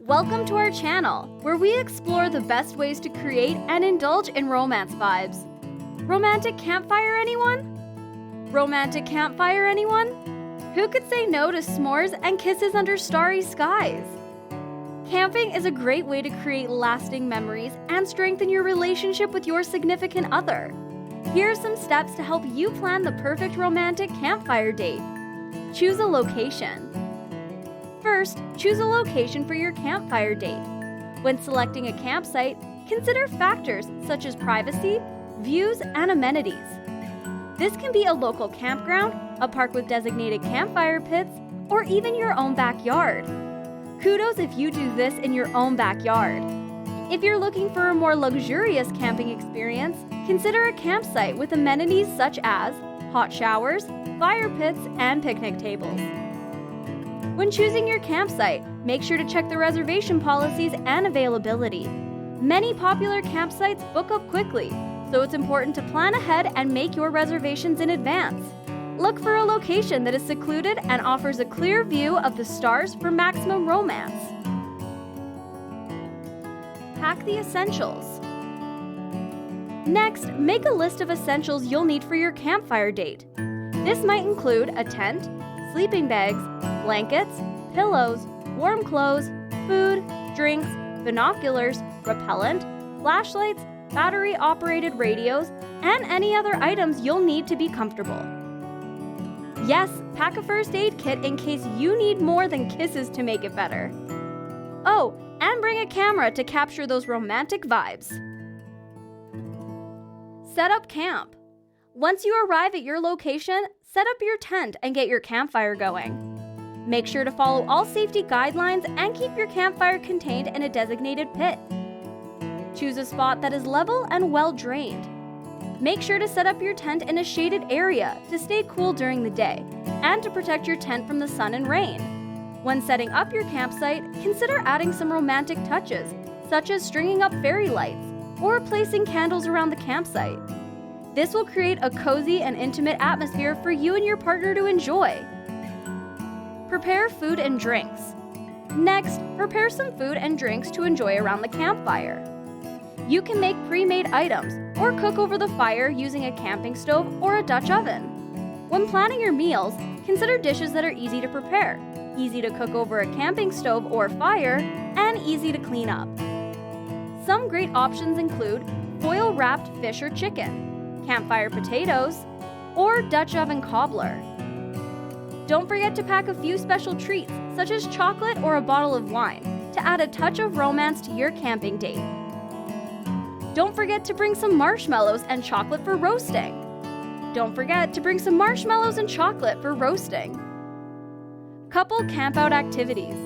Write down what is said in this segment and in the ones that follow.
Welcome to our channel, where we explore the best ways to create and indulge in romance vibes. Romantic campfire, anyone? Romantic campfire, anyone? Who could say no to s'mores and kisses under starry skies? Camping is a great way to create lasting memories and strengthen your relationship with your significant other. Here are some steps to help you plan the perfect romantic campfire date. Choose a location. First, choose a location for your campfire date. When selecting a campsite, consider factors such as privacy, views, and amenities. This can be a local campground, a park with designated campfire pits, or even your own backyard. Kudos if you do this in your own backyard. If you're looking for a more luxurious camping experience, consider a campsite with amenities such as hot showers, fire pits, and picnic tables. When choosing your campsite, make sure to check the reservation policies and availability. Many popular campsites book up quickly, so it's important to plan ahead and make your reservations in advance. Look for a location that is secluded and offers a clear view of the stars for maximum romance. Pack the essentials. Next, make a list of essentials you'll need for your campfire date. This might include a tent, sleeping bags, blankets, pillows, warm clothes, food, drinks, binoculars, repellent, flashlights, battery-operated radios, and any other items you'll need to be comfortable. Yes, pack a first aid kit in case you need more than kisses to make it better. Oh, and bring a camera to capture those romantic vibes. Set up camp. Once you arrive at your location, set up your tent and get your campfire going. Make sure to follow all safety guidelines and keep your campfire contained in a designated pit. Choose a spot that is level and well drained. Make sure to set up your tent in a shaded area to stay cool during the day and to protect your tent from the sun and rain. When setting up your campsite, consider adding some romantic touches, such as stringing up fairy lights or placing candles around the campsite. This will create a cozy and intimate atmosphere for you and your partner to enjoy. Prepare food and drinks. Next, prepare some food and drinks to enjoy around the campfire. You can make pre-made items or cook over the fire using a camping stove or a Dutch oven. When planning your meals, consider dishes that are easy to prepare, easy to cook over a camping stove or fire, and easy to clean up. Some great options include foil-wrapped fish or chicken, campfire potatoes, or Dutch oven cobbler. Don't forget to pack a few special treats, such as chocolate or a bottle of wine, to add a touch of romance to your camping date. Don't forget to bring some marshmallows and chocolate for roasting. Don't forget to bring some marshmallows and chocolate for roasting. Couple campout activities.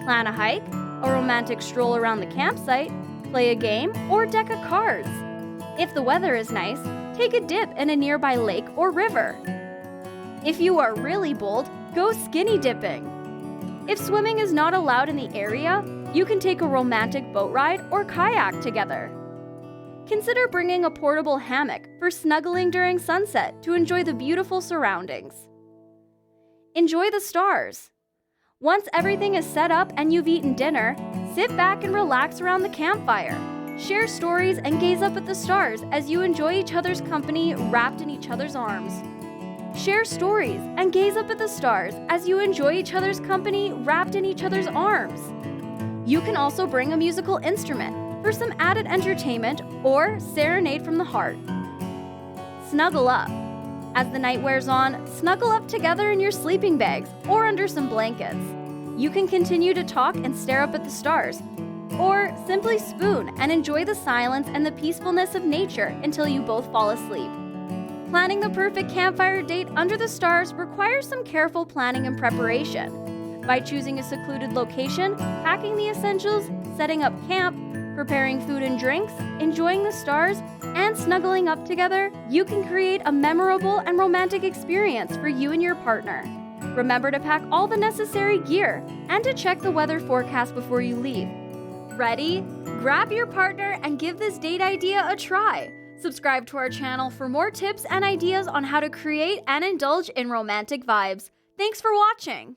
Plan a hike, a romantic stroll around the campsite, play a game, or deck of cards. If the weather is nice, take a dip in a nearby lake or river. If you are really bold, go skinny dipping. If swimming is not allowed in the area, you can take a romantic boat ride or kayak together. Consider bringing a portable hammock for snuggling during sunset to enjoy the beautiful surroundings. Enjoy the stars. Once everything is set up and you've eaten dinner, sit back and relax around the campfire. Share stories and gaze up at the stars as you enjoy each other's company wrapped in each other's arms. Share stories and gaze up at the stars as you enjoy each other's company wrapped in each other's arms. You can also bring a musical instrument for some added entertainment or serenade from the heart. Snuggle up. As the night wears on, snuggle up together in your sleeping bags or under some blankets. You can continue to talk and stare up at the stars, or simply spoon and enjoy the silence and the peacefulness of nature until you both fall asleep. Planning the perfect campfire date under the stars requires some careful planning and preparation. By choosing a secluded location, packing the essentials, setting up camp, preparing food and drinks, enjoying the stars, and snuggling up together, you can create a memorable and romantic experience for you and your partner. Remember to pack all the necessary gear and to check the weather forecast before you leave. Ready? Grab your partner and give this date idea a try. Subscribe to our channel for more tips and ideas on how to create and indulge in romantic vibes. Thanks for watching!